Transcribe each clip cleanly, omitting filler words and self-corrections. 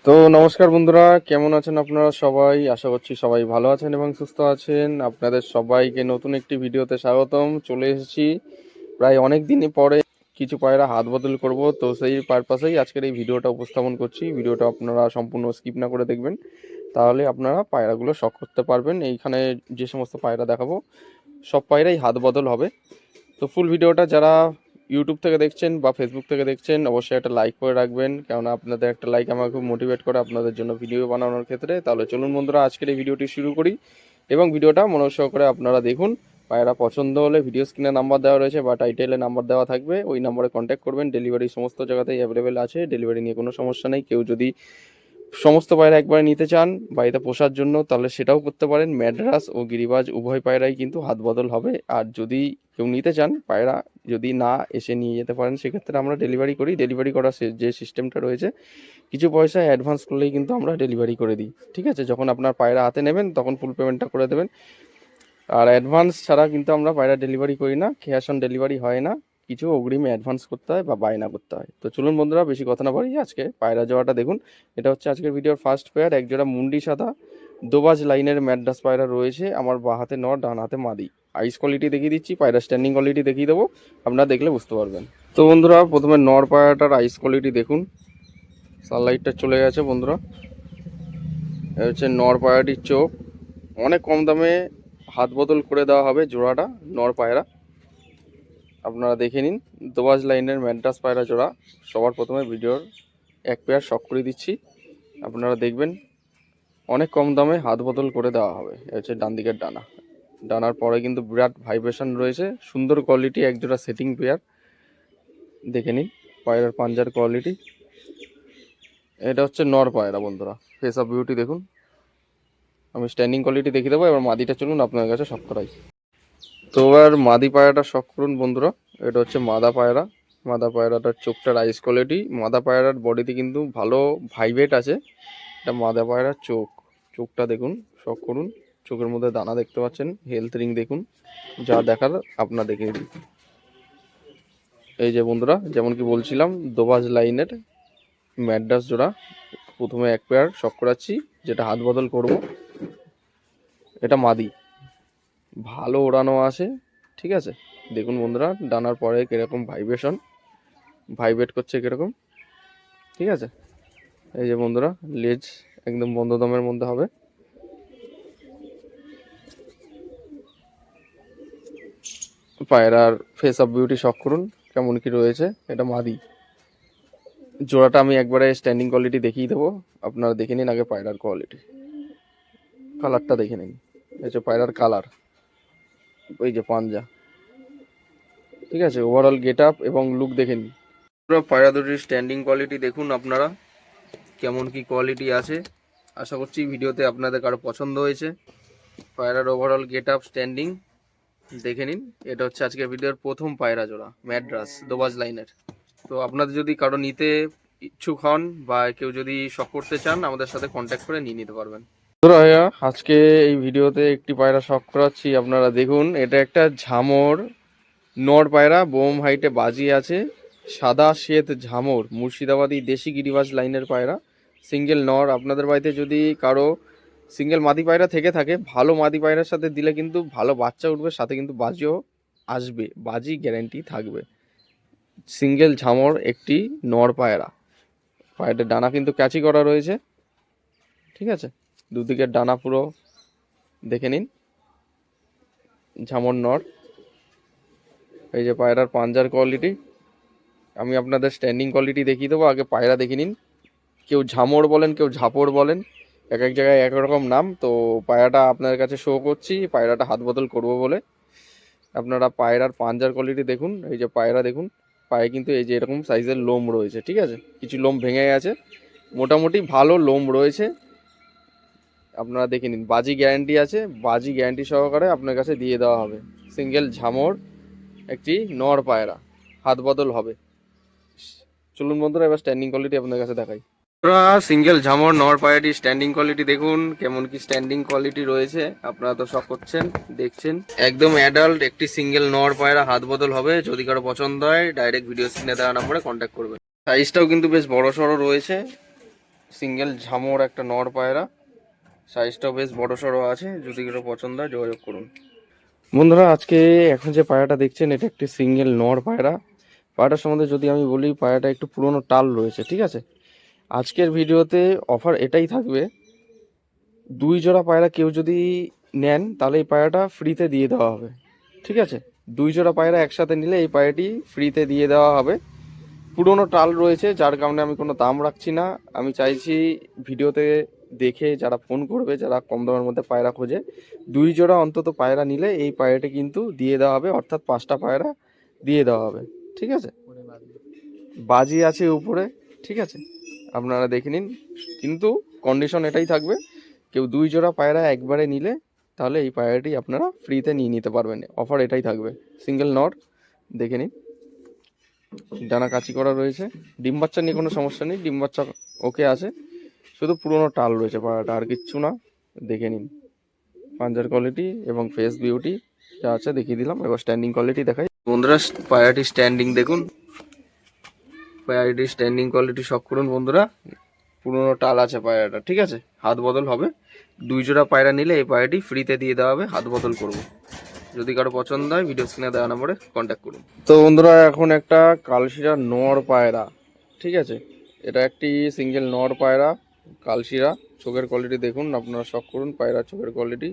তো নমস্কার বন্ধুরা, কেমন আছেন আপনারা সবাই? আশা করছি সবাই ভালো আছেন এবং সুস্থ আছেন। আপনাদের সবাইকে নতুন একটি ভিডিওতে স্বাগতম। চলে এসেছি প্রায় অনেক দিন পরে কিছু পায়রা হাত বদল করব, তো সেই পারপাসেই আজকের এই ভিডিওটা উপস্থাপন করছি। ভিডিওটা আপনারা সম্পূর্ণ স্কিপ না করে দেখবেন, তাহলে আপনারা পায়রাগুলো শখ করতে পারবেন। এইখানে যে সমস্ত পায়রা দেখাবো সব পায়রাই হাত বদল হবে। তো ফুল ভিডিওটা যারা ইউটিউব থেকে দেখছেন বা ফেসবুক থেকে দেখছেন অবশ্যই একটা লাইক করে রাখবেন, কেননা আপনাদের একটা লাইক আমাকে খুব মোটিভেট করে আপনাদের জন্য ভিডিও বানানোর ক্ষেত্রে। তাহলে চলুন বন্ধুরা, আজকের এই ভিডিওটি শুরু করি এবং ভিডিওটা মনোযোগ সহকারে আপনারা দেখুন। পায়রা পছন্দ হলে ভিডিও স্ক্রিনে নাম্বার দেওয়া রয়েছে বা টাইটেলে নাম্বার দেওয়া থাকবে, ওই নাম্বারে কন্ট্যাক্ট করবেন। ডেলিভারি সমস্ত জায়গাতেই অ্যাভেলেবেল আছে, ডেলিভারি নিয়ে কোনো সমস্যা নেই। কেউ যদি সমস্ত পায়রা একবারে নিতে চান বাড়িতে পোষার জন্য তাহলে সেটাও করতে পারেন। ম্যাড্রাস ও গিরিবাজ উভয় পায়রাই কিন্তু হাত বদল হবে। আর যদি কেউ নিতে চান পায়রা, যদি না এসে নিয়ে যেতে পারেন, সেক্ষেত্রে আমরা ডেলিভারি করি। ডেলিভারি করার যে সিস্টেমটা রয়েছে, কিছু পয়সা অ্যাডভান্স করলেই কিন্তু আমরা ডেলিভারি করে দিই। ঠিক আছে, যখন আপনার পায়রা হাতে নেবেন তখন ফুল পেমেন্টটা করে দেবেন। আর অ্যাডভান্স ছাড়া কিন্তু আমরা পায়রা ডেলিভারি করি না, ক্যাশ অন ডেলিভারি হয় না, কিছু অগ্রিম অ্যাডভান্স করতে হয় বা বায়না করতে হয়। তো চলুন বন্ধুরা, বেশি কথা না বাড়িয়ে আজকে পায়রা জোড়াটা দেখুন। এটা হচ্ছে আজকের ভিডিওর ফার্স্ট পেয়ার। এক জোড়া মুন্ডি সাদা দোবাজ লাইনের ম্যাড্রাস পায়রা রয়েছে আমার বাঁ হাতে নর, ডান হাতে মাদি। আইস কোয়ালিটি দেখিয়ে দিচ্ছি, পায়রা স্ট্যান্ডিং কোয়ালিটি দেখিয়ে দেবো, আপনারা দেখলে বুঝতে পারবেন। তো বন্ধুরা, প্রথমে নর পায়রাটার আইস কোয়ালিটি দেখুন। সানলাইটটা চলে গেছে বন্ধুরা। এটা হচ্ছে নর পায়রাটির চোখ। অনেক কম দামে হাত বদল করে দেওয়া হবে জোড়াটা নর পায়রা, আপনারা দেখে নিন। দোবাজ লাইনের ম্যাড্রাস পায়রা জোড়া সবার প্রথমে ভিডিওর এক পেয়ার শখ করে দিচ্ছি, আপনারা দেখবেন। অনেক কম দামে হাত বদল করে দেওয়া হবে। এটা হচ্ছে ডান দিকের ডানা। ডানার পরে কিন্তু বিরাট ভাইব্রেশন রয়েছে, সুন্দর কোয়ালিটি, এক জোড়া সেটিং পেয়ার। দেখে নিন পায়রার পাঞ্জার কোয়ালিটি। এটা হচ্ছে নর পায়রা বন্ধুরা, ফেস অফ বিউটি দেখুন। আমি স্ট্যান্ডিং কোয়ালিটি দেখিয়ে দেবো, এবার মাদিটা চলুন আপনার কাছে শখ করাই। তো এবার মাদি পায়রাটা শখ করুন বন্ধুরা। এটা হচ্ছে মাদা পায়রা। মাদা পায়রাটার চোখটার আইস কোয়ালিটি, মাদা পায়রার বডিতে কিন্তু ভালো ভাইব্রেট আছে। এটা মাদা পায়রার চোখ, চোখটা দেখুন, শখ করুন। চোখের মধ্যে দানা দেখতে পাচ্ছেন, হেলথ রিং দেখুন, যা দেখার আপনার দেখে দিন। এই যে বন্ধুরা, যেমন কি বলছিলাম, দোবাজ লাইনের ম্যাড্রাস জোড়া প্রথমে এক পেয়ার শখ করাচ্ছি, যেটা হাত বদল করব। এটা মাদি, ভালো ওড়ানো আছে। ঠিক আছে, দেখুন বন্ধুরা, ডানার পরে কিরকম ভাইব্রেশন, ভাইব্রেট করছে কিরকম। ঠিক আছে, এই যে বন্ধুরা, লেজ একদম বন্ধ দমের মধ্যে হবে। পায়রার ফেস অফ বিউটি শখ করুন কেমন কি রয়েছে। এটা মাদি জোড়াটা আমি একবারে স্ট্যান্ডিং কোয়ালিটি দেখিয়ে দেবো, আপনারা দেখে নিন আগে পায়রার কোয়ালিটি। কালারটা দেখে নিন, এই যে পায়রার কালার, ওই যে পাঞ্জা। ঠিক আছে, ওভারঅল গেট আপ এবং লুক দেখে নিন। পায়রা দুটির স্ট্যান্ডিং কোয়ালিটি দেখুন আপনারা কেমন কি কোয়ালিটি আছে। আশা করছি ভিডিওতে আপনাদের কারো পছন্দ হয়েছে। পায়রার ওভারঅল গেট আপ স্ট্যান্ডিং দেখে নিন। এটা হচ্ছে আজকের ভিডিওর প্রথম পায়রা জোড়া ম্যাড্রাস দোবাজ লাইনের। তো আপনাদের যদি কারো নিতে ইচ্ছুক হন বা কেউ যদি শখ করতে চান, আমাদের সাথে কন্ট্যাক্ট করে নিয়ে নিতে পারবেন। ভাইয়া, আজকে এই ভিডিওতে একটি পায়রা শখ করাচ্ছি, আপনারা দেখুন। এটা একটা ঝামর নর পায়রা, বোম হাইটে বাজি আছে, সাদা শ্বেত ঝামর, মুর্শিদাবাদী দেশি গিরিবাজ লাইনের পায়রা, সিঙ্গেল নর। আপনাদের বাড়িতে যদি কারো সিঙ্গেল মাদি পায়রা থেকে থাকে, ভালো মাদি পায়রার সাথে দিলে কিন্তু ভালো বাচ্চা উঠবে, সাথে কিন্তু বাজিও আসবে, বাজি গ্যারেন্টি থাকবে। সিঙ্গেল ঝামর একটি নর পায়রা। পায়রাটার ডানা কিন্তু ক্যাচি করা রয়েছে। ঠিক আছে, দুদিকের ডানা পুরো দেখে নিন। ঝামর নর। এই যে পায়রার পাঞ্জার কোয়ালিটি, আমি আপনাদের স্ট্যান্ডিং কোয়ালিটি দেখিয়ে দেবো, আগে পায়রা দেখে নিন। কেউ ঝামর বলেন, কেউ ঝাপড় বলেন, এক এক জায়গায় এক রকম নাম। তো পায়রাটা আপনার কাছে শো করছি, পায়রাটা হাত বদল করবো বলে। আপনারা পায়রার পাঞ্জার কোয়ালিটি দেখুন। এই যে পায়রা দেখুন, পায়ে কিন্তু এই যে এরকম সাইজের লোম রয়েছে। ঠিক আছে, কিছু লোম ভেঙে গেছে, মোটামুটি ভালো লোম রয়েছে। আপনারা দেখে নিন, বাজি গ্যারান্টি আছে, বাজি গ্যারান্টি সহকারে আপনার কাছে দিয়ে দেওয়া হবে। সিঙ্গেল ঝামর একটি নর পায়রা, হাত বদল হবে। চলুন বন্ধুরা, এবার স্ট্যান্ডিং কোয়ালিটি আপনার কাছে দেখাই। সিঙ্গেল ঝামর নর পায়রাটি স্ট্যান্ডিং কোয়ালিটি দেখুন কেমন কি স্ট্যান্ডিং কোয়ালিটি রয়েছে। আপনারা তো শখ করছেন, দেখছেন, একদম অ্যাডাল্ট একটি সিঙ্গেল নর পায়রা হাত বদল হবে। যদি কারো পছন্দ হয় ডাইরেক্ট ভিডিও স্ক্রিনে দেওয়া নম্বরে কন্ট্যাক্ট করবেন। সাইজটাও কিন্তু বেশ বড় সড়ো রয়েছে, সিঙ্গেল ঝামর একটা নর পায়রা, সাইজটাও বেশ বড় সড়ো আছে। যদি কেউ পছন্দ হয় যোগাযোগ করুন। বন্ধুরা আজকে এখন যে পায়রাটা দেখছেন এটা একটি সিঙ্গেল নর পায়রা। পায়রাটার সম্বন্ধে যদি আমি বলি, পায়রাটা একটু পুরনো টাল রয়েছে, ঠিক আছে। আজকের ভিডিওতে অফার এটাই থাকবে, 2 জোড়া পায়রা কেউ যদি নেন তাহলে এই পায়রাটা ফ্রিতে দিয়ে দেওয়া হবে, ঠিক আছে। 2 জোড়া পায়রা একসাথে নিলে এই পায়রাটি ফ্রিতে দিয়ে দেওয়া হবে। পুরনো টাল রয়েছে যার কারণে আমি কোনো দাম রাখছি না। আমি চাইছি ভিডিওতে দেখে যারা ফোন করবে, যারা কম দামের মধ্যে পায়রা খোঁজে, 2 জোড়া অন্তত পায়রা নিলে এই পায়রাটি কিন্তু দিয়ে দেওয়া হবে, অর্থাৎ 5টা পায়রা দিয়ে দেওয়া হবে, ঠিক আছে। বাজি আছে উপরে, ঠিক আছে, আপনারা দেখে নিন। কিন্তু কন্ডিশন এটাই থাকবে, কেউ 2 জোড়া পায়রা একবারে নিলে তাহলে এই পায়রাটি আপনারা ফ্রিতে নিয়ে নিতে পারবেন। অফার এটাই থাকবে, সিঙ্গেল নর। দেখে নিন, ডানা কাচি করা রয়েছে। ডিম বাচ্চা নিয়ে কোনো সমস্যা নেই, ডিম বাচ্চা ওকে আছে, শুধু পুরোনো টাল রয়েছে পায়রাটা, আর কিচ্ছু না। দেখে নিন পাঞ্জার কোয়ালিটি এবং ফেস বিউটি যা আছে দেখিয়ে দিলাম। এবার স্ট্যান্ডিং কোয়ালিটি দেখাই বন্ধুরা। পায়রাটি স্ট্যান্ডিং দেখুন, পায়রাটি স্ট্যান্ডিং কোয়ালিটি শখ করুন বন্ধুরা। পুরোনো টাল আছে পায়রাটা, ঠিক আছে। হাত বদল হবে, 2 জোড়া পায়রা নিলে এই পায়রাটি ফ্রিতে দিয়ে দেওয়া হবে, হাত বদল করব। যদি কারো পছন্দ হয় ভিডিও স্ক্রিনে দেওয়া নম্বরে কন্ট্যাক্ট করুন। তো বন্ধুরা এখন একটা কালশিরা নর পায়রা, ঠিক আছে। এটা একটি সিঙ্গেল নর পায়রা কালশিরা। চোখের কোয়ালিটি দেখুন, আপনারা শখ করুন পায়রা চোখের কোয়ালিটি।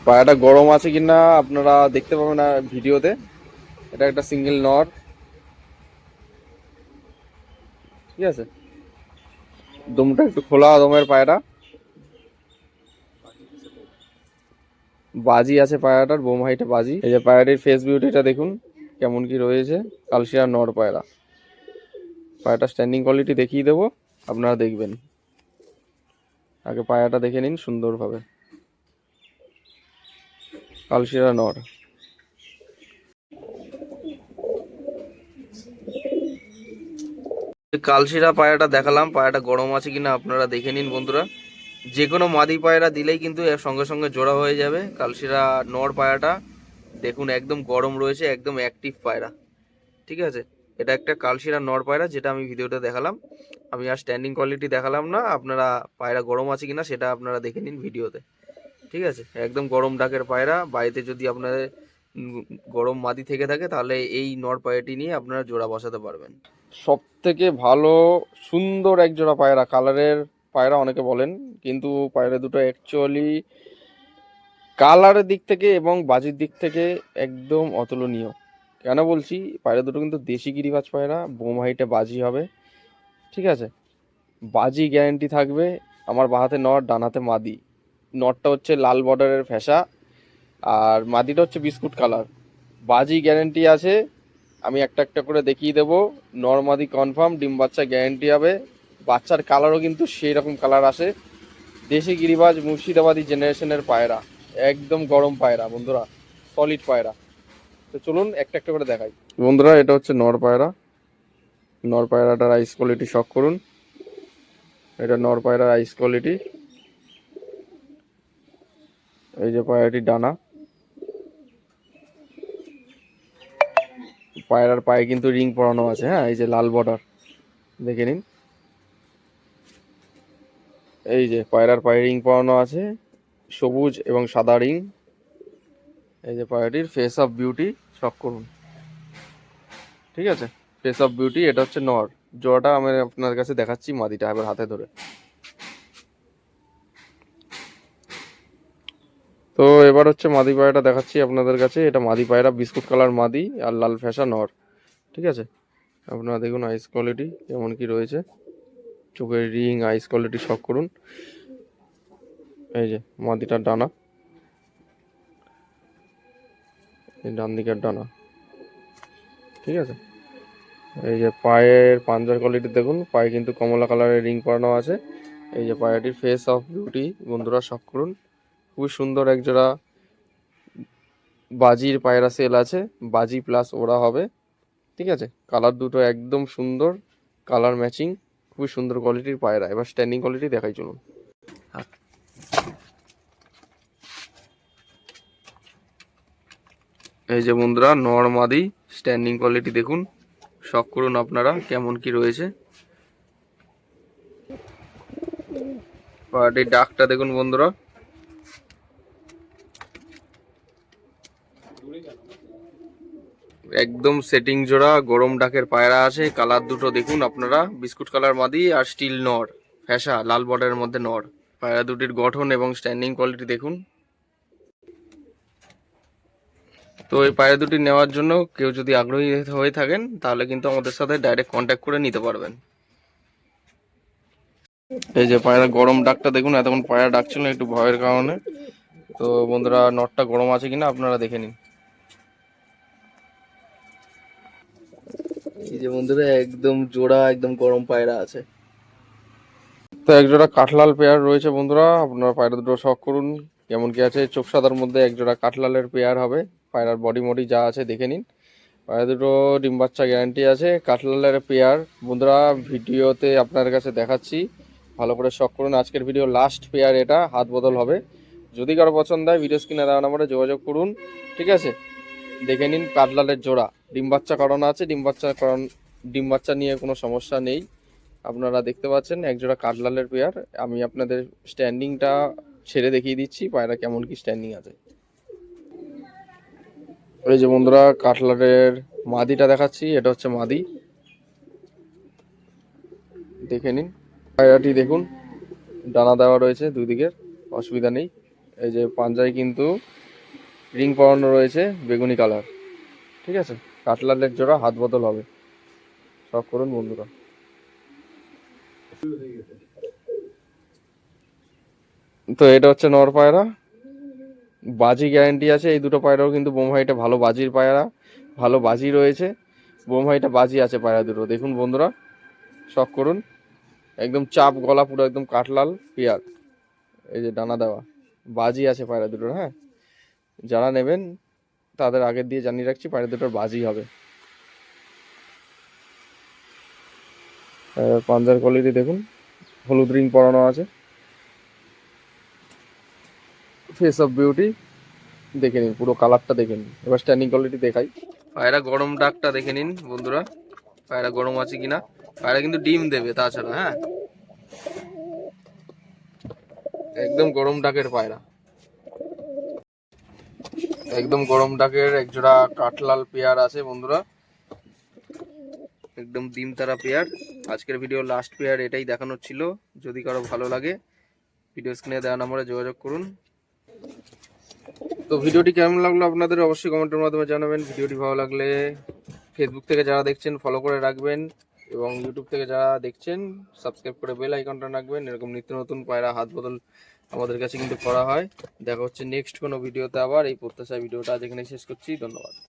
পায়রাটা গরম আছে কিনা আপনারা দেখতে পাবেন না ভিডিওতে। এটা একটা সিঙ্গেল নর, ঠিক আছে। দমটা একটু খোলা দমের পায়রা, বাজি আছে পায়রাটার, বোম হাইটে বাজি। এই যে পায়রাটির ফেস বিউটিটা দেখুন কেমন কি রয়েছে। কালশিরা নর পায়রা, পায়রাটা স্ট্যান্ডিং কোয়ালিটি দেখিয়ে দেবো, আপনারা দেখবেন। আগে পায়রাটা দেখে নিন সুন্দরভাবে। কালশিরা নর, কালশিরা পায়রাটা দেখালাম, পায়রাটা গরম আছে কিনা আপনারা দেখে নিন বন্ধুরা। যে কোনো মাদি পায়রা দিলেই কিন্তু এর সঙ্গে সঙ্গে জোড়া হয়ে যাবে। কালশিরা নর পায়রাটা দেখুন একদম গরম রয়েছে, একদম অ্যাক্টিভ পায়রা, ঠিক আছে। এটা একটা কালশিরা নর পায়রা যেটা আমি ভিডিওতে দেখালাম। আমি আর স্ট্যান্ডিং কোয়ালিটি দেখালাম না, আপনারা পায়রা গরম আছে কিনা সেটা আপনারা দেখে নিন ভিডিওতে, ঠিক আছে। একদম গরম ডাকের পায়রা। বাড়িতে যদি আপনাদের গরম মাদি থেকে থাকে তাহলে এই নর পায়রাটি নিয়ে আপনারা জোড়া বসাতে পারবেন। সব থেকে ভালো সুন্দর এক জোড়া পায়রা, কালারের পায়রা অনেকে বলেন, কিন্তু পায়রা দুটো অ্যাকচুয়ালি কালারের দিক থেকে এবং বাজির দিক থেকে একদম অতুলনীয়। কেন বলছি, পায়রা দুটো কিন্তু দেশি গিরিবাজ পায়রা, বোম হাইটে বাজি হবে, ঠিক আছে। বাজি গ্যারেন্টি থাকবে। আমার বাহাতে নর, ডানাতে মাদি। নরটা হচ্ছে লাল বর্ডারের ফ্যাসা, আর মাদিটা হচ্ছে বিস্কুট কালার। বাজি গ্যারেন্টি আছে, আমি একটা একটা করে দেখিয়ে দেবো। নর মাদি কনফার্ম, ডিম বাচ্চা গ্যারেন্টি হবে। বাচ্চার কালারও কিন্তু সেই রকম কালার আসে। দেশি গিরিবাজ মুর্শিদাবাদী জেনারেশনের পায়রা, একদম গরম পায়রা বন্ধুরা, সলিড পায়রা। তো চলুন একটা একটা করে দেখাই বন্ধুরা। এটা হচ্ছে নর পায়রা, নর পায়রাটার আইস কোয়ালিটি শখ করুন। এটা নর পায়রার আইস কোয়ালিটি। এই যে পায়রাটির ডানা, পায়রার পায়ে কিন্তু রিং পরানো আছে, হ্যাঁ, এই যে লাল বর্ডার দেখে নিন। এই যে পায়রার পায়ে রিং পরানো আছে, সবুজ এবং সাদা রিং। এই যে পায়রাটির ফেস অফ বিউটি শখ করুন, ঠিক আছে। Face of beauty. এটা হচ্ছে নর। জোড়াটা আমি আপনার কাছে দেখাচ্ছি, মাদিটা এবার হাতে ধরে। তো এবার হচ্ছে মাদি পায়রাটা দেখাচ্ছি আপনাদের কাছে। এটা মাদি পায়রা, বিস্কুট কালার মাদি আর লাল ফ্যাসা নর, ঠিক আছে। আপনারা দেখুন আইস কোয়ালিটি কেমন কি রয়েছে, চোখের রিং, আইস কোয়ালিটি শখ করুন। এই যে মাদিটার ডানা, এই ডান দিকের ডানা, ঠিক আছে। এই যে পায়ের পাঞ্জার কোয়ালিটি দেখুন, পায়ে কিন্তু কমলা কালারের রিং পরানো আছে। এই যে পায়রাটির ফেস অফ বিউটি বন্ধুরা শখ করুন। খুবই সুন্দর একজোড়া বাজির পায়রা সেল আছে, বাজি প্লাস ওরা হবে, ঠিক আছে। কালার দুটো একদম সুন্দর, কালার ম্যাচিং, খুবই সুন্দর কোয়ালিটির পায়রা। এবার স্ট্যান্ডিং কোয়ালিটি দেখাই চলুন। এই যে বন্ধুরা নর মাদি স্ট্যান্ডিং কোয়ালিটি দেখুন, শখ করুন আপনারা কেমন কি রয়েছে। পায়রাটির ডাকটা দেখুন বন্ধুরা, একদম সেটিং জোড়া গরম ডাকের পায়রা আছে। কালার দুটো দেখুন আপনারা, বিস্কুট কালার মাদি আর স্টিল নর, ফ্যাসা লাল বর্ডারের মধ্যে নর। পায়রা দুটির গঠন এবং স্ট্যান্ডিং কোয়ালিটি দেখুন। তো এই পায়রা দুটি নেওয়ার জন্য কেউ যদি আগ্রহী হয়ে থাকেন তাহলে কিন্তু আমাদের সাথে ডাইরেক্ট কন্ট্যাক্ট করে নিতে পারবেন। এই যে পায়রা গরম ডাকটা দেখুন, এতক্ষণ পায়রা ডাকছিল না একটু ভয়ের কারণে। তো বন্ধুরা নটটা গরম আছে কিনা আপনারা দেখে নিন। এই যে বন্ধুরা একদম জোড়া একদম গরম পায়রা আছে। তো এক জোড়া কাঠলাল পেয়ার রয়েছে বন্ধুরা, আপনারা পায়রা দুটো শখ করুন কেমন কি আছে। চোখ সাদার মধ্যে এক জোড়া কাঠলালের পেয়ার হবে। পায়রার বডি মডি যা আছে দেখে নিন। পায়রা দুটো ডিম বাচ্চা গ্যারান্টি আছে, কাঠলালের পেয়ার। বন্ধুরা ভিডিওতে আপনার কাছে দেখাচ্ছি, ভালো করে শখ করুন। আজকের ভিডিও লাস্ট পেয়ার, এটা হাত বদল হবে। যদি কারো পছন্দ হয় ভিডিও স্ক্রিনে দেওয়া নাম্বারে যোগাযোগ করুন, ঠিক আছে। দেখে নিন কাঠলালের জোড়া, ডিম বাচ্চা করানো আছে। ডিম বাচ্চা নিয়ে কোনো সমস্যা নেই। আপনারা দেখতে পাচ্ছেন এক জোড়া কাঠলালের পেয়ার। আমি আপনাদের স্ট্যান্ডিংটা ছেড়ে দেখিয়ে দিচ্ছি পায়রা কেমন কি স্ট্যান্ডিং আছে। এই যে বন্ধুরা কাঠলালের মাদিটা দেখাচ্ছি, এটা হচ্ছে মাদি, দেখে নিন। পায়রাটি দেখুন ডানা দেওয়া রয়েছে দুই দিকের, অসুবিধা নেই। এই যে পাঞ্জায় কিন্তু রিং পরানো রয়েছে বেগুনি কালার, ঠিক আছে। কাঠলালের জোড়া হাত বদল হবে, সব করুন বন্ধুরা। তো এটা হচ্ছে নর পায়রা, বাজি গ্যারান্টি আছে। এই দুটো পায়রাও কিন্তু বোমহাইটা ভালো বাজির পায়রা, ভালো বাজি রয়েছে। বোমহাইটা বাজি আছে পায়রা দুটো, দেখুন বন্ধুরা শখ করুন। একদম চাপ গলা পুরো একদম কাঠলাল পেয়ার। এই যে ডানা দেওয়া, বাজি আছে পায়রা দুটোর। হ্যাঁ, যারা নেবেন তাদের আগের দিয়ে জানিয়ে রাখছি পায়রা দুটোর বাজি হবে। পাঞ্জার কোয়ালিটি দেখুন, হলুদ রিং পরানো আছে, ফেস অফ বিউটি দেখে নিন, পুরো কালারটা দেখে নিন। এবার স্ট্যান্ডিং কোয়ালিটি দেখাই। পায়রা গরম ডাকটা দেখে নিন বন্ধুরা, পায়রা গরম আছে কিনা। পায়রা কিন্তু ডিম দেবে তাছাড়া, হ্যাঁ একদম গরম ডাকের পায়রা, একদম গরম ডাকের একজোড়া কাঠলাল পেয়ার আছে বন্ধুরা, একদম ডিম তারা পেয়ার। আজকের ভিডিও লাস্ট পেয়ার এটাই দেখানোর ছিল। যদি কারো ভালো লাগে ভিডিও স্ক্রিনে দেওয়া নম্বরে যোগাযোগ করুন। তো ভিডিওটি কেমন লাগলো আপনাদের অবশ্যই কমেন্টের মাধ্যমে জানাবেন। ভিডিওটি ভালো লাগলে ফেসবুক থেকে যারা দেখছেন ফলো করে রাখবেন, এবং ইউটিউব থেকে যারা দেখছেন সাবস্ক্রাইব করে বেল আইকনটা রাখবেন। এরকম নিত্য নতুন পায়রা হাত বদল আমাদের কাছে কিন্তু করা হয়। দেখা হচ্ছে নেক্সট কোনো ভিডিওতে আবার। এই প্রত্যাশা ভিডিওটা আজ এখানে শেষ করছি, ধন্যবাদ।